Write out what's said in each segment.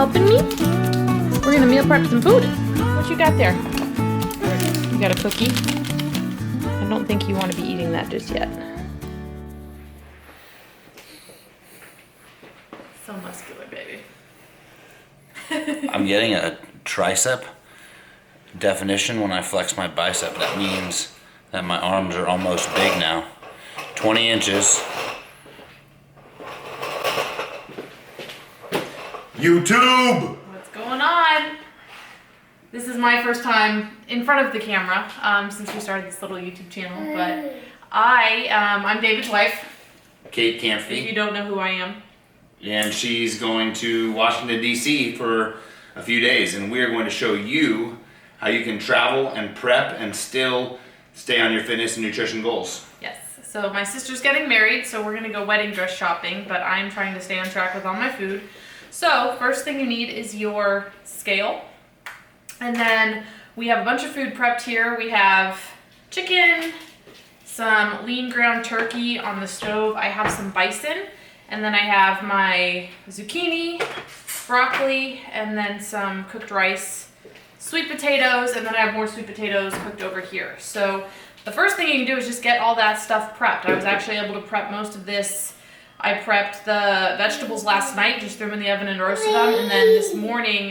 helping me? We're gonna meal prep some food. What you got there? You got a cookie? I don't think you want to be eating that just yet. So muscular, baby. I'm getting a tricep definition when I flex my bicep. That means that my arms are almost big now. 20 inches. YouTube! What's going on? This is my first time in front of the camera since we started this little YouTube channel, but I'm David's wife. Kate Kampfe. If you don't know who I am. And she's going to Washington, D.C. for a few days, and we are going to show you how you can travel and prep and still stay on your fitness and nutrition goals. Yes, so my sister's getting married, so we're gonna go wedding dress shopping, but I'm trying to stay on track with all my food. So first thing you need is your scale, and then we have a bunch of food prepped here. We have chicken, some lean ground turkey on the stove. I have some bison, and then I have my zucchini, broccoli, and then some cooked rice, sweet potatoes, and then I have more sweet potatoes cooked over here. So the first thing you can do is just get all that stuff prepped. I was actually able to prep most of this. I prepped the vegetables last night, just threw them in the oven and roasted them, and then this morning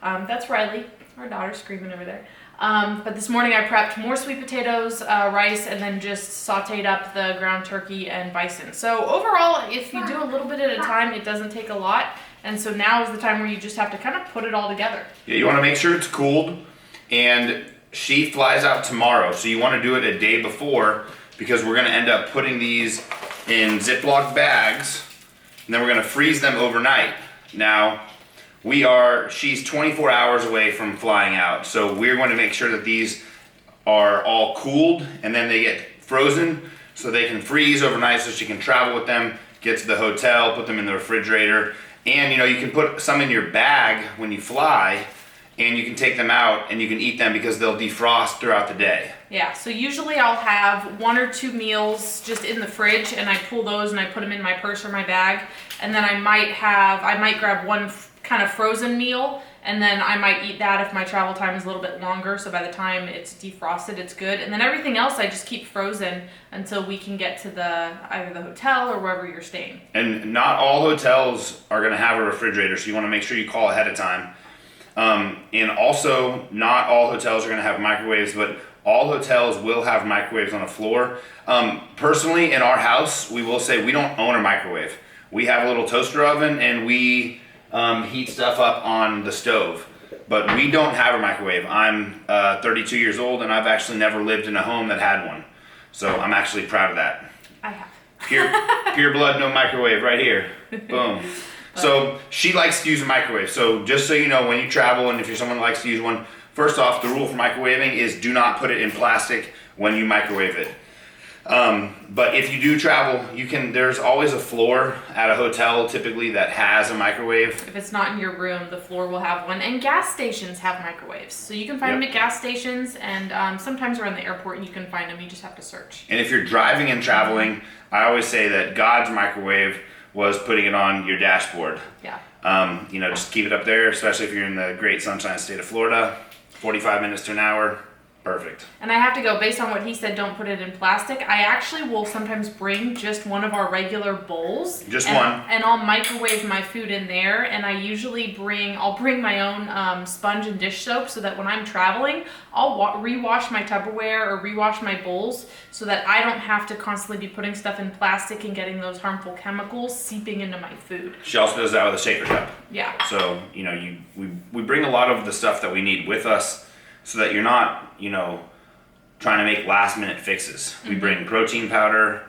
that's Riley, our daughter screaming over there. But this morning I prepped more sweet potatoes, rice, and then just sauteed up the ground turkey and bison. So overall, if you do a little bit at a time, it doesn't take a lot. And so now is the time where you just have to kind of put it all together. Yeah, you want to make sure it's cooled, and she flies out tomorrow, so you want to do it a day before, because we're going to end up putting these in Ziploc bags, and then we're going to freeze them overnight. Now, she's 24 hours away from flying out, so we're going to make sure that these are all cooled, and then they get frozen, so they can freeze overnight, so she can travel with them, get to the hotel, put them in the refrigerator, and you can put some in your bag when you fly, and you can take them out and you can eat them because they'll defrost throughout the day. Yeah, so usually I'll have 1 or 2 meals just in the fridge, and I pull those and I put them in my purse or my bag, and then I might grab one kind of frozen meal, and then I might eat that if my travel time is a little bit longer, so by the time it's defrosted, it's good. And then everything else I just keep frozen until we can get to either the hotel or wherever you're staying. And not all hotels are gonna have a refrigerator, so you wanna make sure you call ahead of time. And also, not all hotels are gonna have microwaves, but all hotels will have microwaves on the floor. Personally, in our house, we will say we don't own a microwave. We have a little toaster oven, and we heat stuff up on the stove, but we don't have a microwave. I'm 32 years old, and I've actually never lived in a home that had one, so I'm actually proud of that. I have. Pure blood, no microwave, right here. Boom. So she likes to use a microwave, so just so you know, when you travel and if you're someone who likes to use one, first off, the rule for microwaving is do not put it in plastic when you microwave it. But if you do travel, there's always a floor at a hotel typically that has a microwave. If it's not in your room, the floor will have one. And gas stations have microwaves. So you can find them at gas stations, and sometimes around the airport you can find them. You just have to search. And if you're driving and traveling, I always say that God's microwave was putting it on your dashboard. Yeah. Just keep it up there, especially if you're in the great sunshine state of Florida. 45 minutes to an hour. Perfect. And I have to go, based on what he said, don't put it in plastic. I actually will sometimes bring just one of our regular bowls. Just one. And I'll microwave my food in there. And I usually I'll bring my own sponge and dish soap, so that when I'm traveling, I'll rewash my Tupperware or rewash my bowls, so that I don't have to constantly be putting stuff in plastic and getting those harmful chemicals seeping into my food. She also does that with a shaker cup. Yeah. So, we bring a lot of the stuff that we need with us, so that you're not, trying to make last minute fixes. We bring protein powder.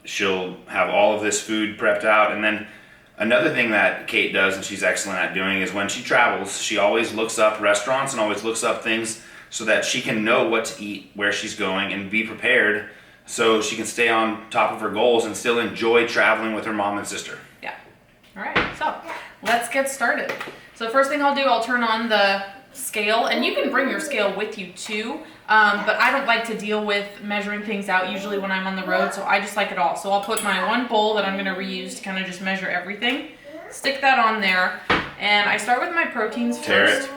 She'll have all of this food prepped out. And then another thing that Kate does, and she's excellent at doing, is when she travels, she always looks up restaurants and always looks up things so that she can know what to eat, where she's going, and be prepared so she can stay on top of her goals and still enjoy traveling with her mom and sister. Yeah. All right, so let's get started. So first thing I'll do, I'll turn on the scale, and you can bring your scale with you too, but I don't like to deal with measuring things out usually when I'm on the road, so I just like it all. So I'll put my one bowl that I'm going to reuse to kind of just measure everything, Stick that on there. And I start with my proteins first.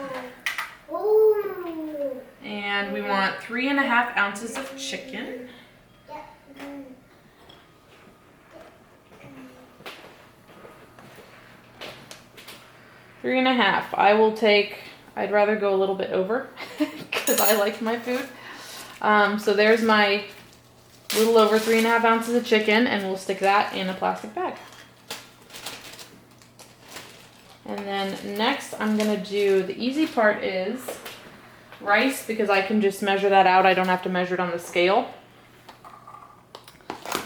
And we want 3.5 ounces of chicken. Three and a half. I'd rather go a little bit over because I like my food. So there's my little over 3.5 ounces of chicken, and we'll stick that in a plastic bag. And then next I'm gonna do, the easy part is rice, because I can just measure that out. I don't have to measure it on the scale.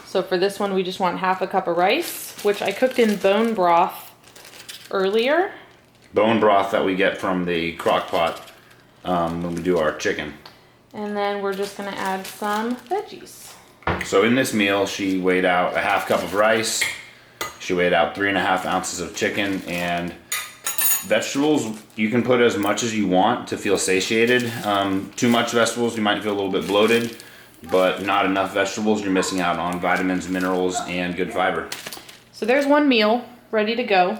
So for this one, we just want 1/2 cup of rice, which I cooked in bone broth earlier. Bone broth that we get from the crock pot when we do our chicken. And then we're just gonna add some veggies. So in this meal, she weighed out 1/2 cup of rice. She weighed out 3.5 ounces of chicken, and vegetables, you can put as much as you want to feel satiated. Too much vegetables, you might feel a little bit bloated, but not enough vegetables, you're missing out on vitamins, minerals, and good fiber. So there's one meal ready to go.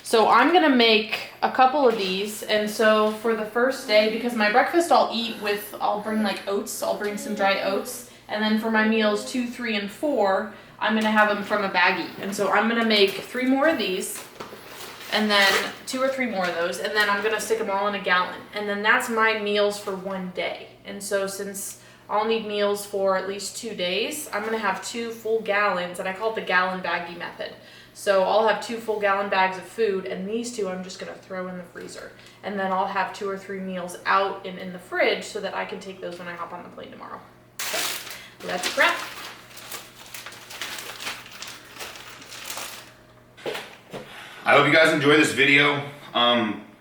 So I'm gonna make a couple of these, and so for the first day, because my breakfast I'll bring like oats, I'll bring some dry oats, and then for my meals 2, 3, and 4, I'm gonna have them from a baggie. And so I'm gonna make 3 more of these, and then 2 or 3 more of those, and then I'm gonna stick them all in a gallon. And then that's my meals for one day. And so since I'll need meals for at least 2 days, I'm gonna have 2 full gallons, and I call it the gallon baggie method. So I'll have 2 full gallon bags of food, and these 2 I'm just gonna throw in the freezer. And then I'll have 2 or 3 meals out and in the fridge so that I can take those when I hop on the plane tomorrow. So let's prep. I hope you guys enjoy this video.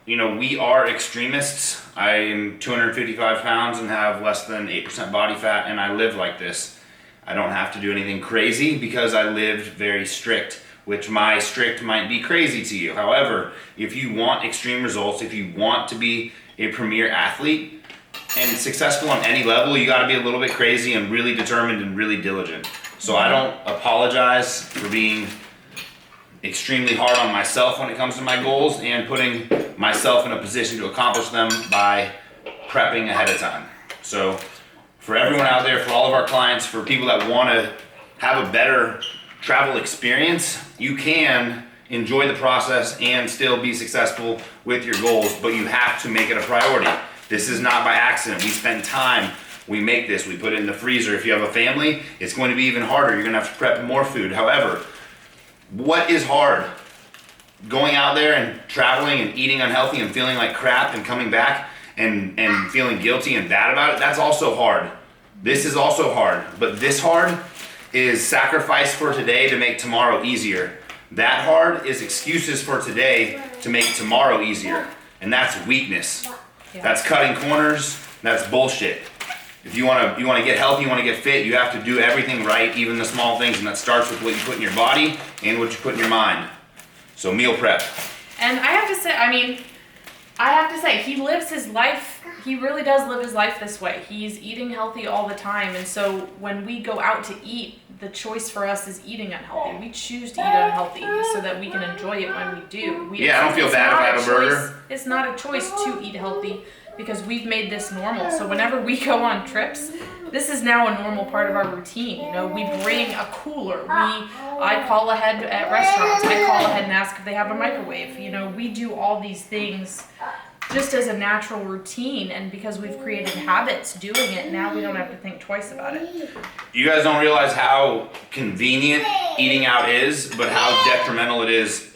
You know, we are extremists. I'm 255 pounds and have less than 8% body fat, and I live like this. I don't have to do anything crazy because I lived very strict, which my strict might be crazy to you. However, if you want extreme results, if you want to be a premier athlete and successful on any level, you gotta be a little bit crazy and really determined and really diligent. So I don't apologize for being extremely hard on myself when it comes to my goals and putting myself in a position to accomplish them by prepping ahead of time. So for everyone out there, for all of our clients, for people that want to have a better travel experience, you can enjoy the process and still be successful with your goals, but you have to make it a priority. This is not by accident. We spend time, we make this, we put it in the freezer. If you have a family, it's going to be even harder. You're going to have to prep more food. However, what is hard? Going out there and traveling and eating unhealthy and feeling like crap and coming back and feeling guilty and bad about it, that's also hard. This is also hard, but this hard is sacrifice for today to make tomorrow easier. That hard is excuses for today to make tomorrow easier, and that's weakness. That's cutting corners, that's bullshit. If you wanna get healthy, you wanna get fit, you have to do everything right, even the small things, and that starts with what you put in your body and what you put in your mind. So meal prep. And I have to say, he lives his life, he really does live his life this way. He's eating healthy all the time, and so when we go out to eat, the choice for us is eating unhealthy. We choose to eat unhealthy so that we can enjoy it when we do. I don't feel bad if I have a burger. It's not a choice to eat healthy because we've made this normal. So whenever we go on trips, this is now a normal part of our routine. You know, we bring a cooler. I call ahead at restaurants. I call ahead and ask if they have a microwave. You know, we do all these things just as a natural routine, and because we've created habits doing it, now we don't have to think twice about it. You guys don't realize how convenient eating out is, but how detrimental it is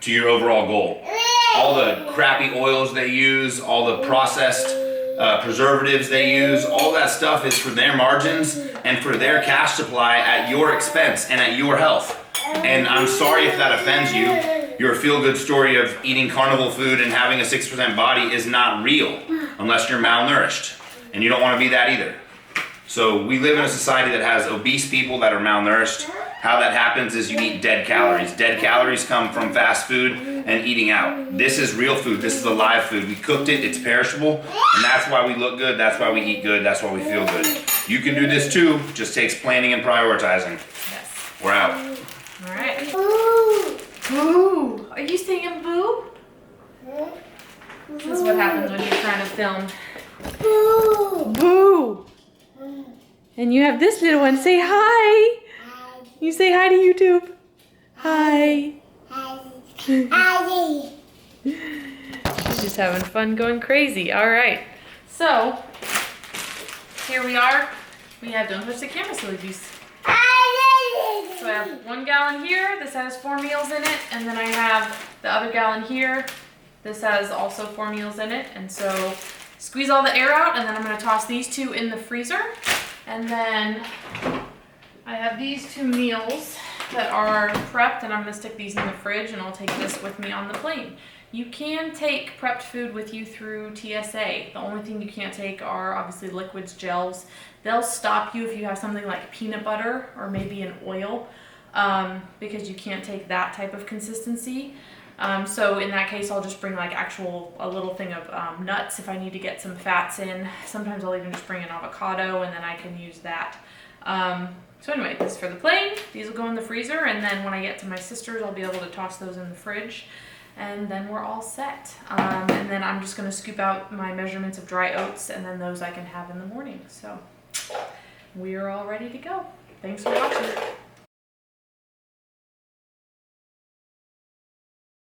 to your overall goal. All the crappy oils they use, all the processed preservatives they use, all that stuff is for their margins and for their cash supply at your expense and at your health. And I'm sorry if that offends you. Your feel-good story of eating carnival food and having a 6% body is not real unless you're malnourished. And you don't want to be that either. So we live in a society that has obese people that are malnourished. How that happens is you eat dead calories. Dead calories come from fast food and eating out. This is real food. This is alive food. We cooked it. It's perishable. And that's why we look good. That's why we eat good. That's why we feel good. You can do this too. Just takes planning and prioritizing. Yes. We're out. All right. Boo! Are you saying boo? This is what happens when you're trying to film. Boo! Boo! And you have this little one. Say hi. You say hi to YouTube. Hi. Hi. She's just having fun going crazy. All right. So, here we are. We have, don't touch the camera, silly goose. So I have 1 gallon here. This has 4 meals in it. And then I have the other gallon here. This has also 4 meals in it. And so squeeze all the air out, and then I'm going to toss these 2 in the freezer. And then I have these 2 meals that are prepped, and I'm going to stick these in the fridge, and I'll take this with me on the plane. You can take prepped food with you through TSA. The only thing you can't take are obviously liquids, gels. They'll stop you if you have something like peanut butter or maybe an oil, because you can't take that type of consistency. So in that case, I'll just bring like a little thing of nuts if I need to get some fats in. Sometimes I'll even just bring an avocado, and then I can use that. So anyway, this is for the plane. These will go in the freezer, and then when I get to my sister's, I'll be able to toss those in the fridge, and then we're all set. And then I'm just gonna scoop out my measurements of dry oats, and then those I can have in the morning. So we are all ready to go. Thanks for watching.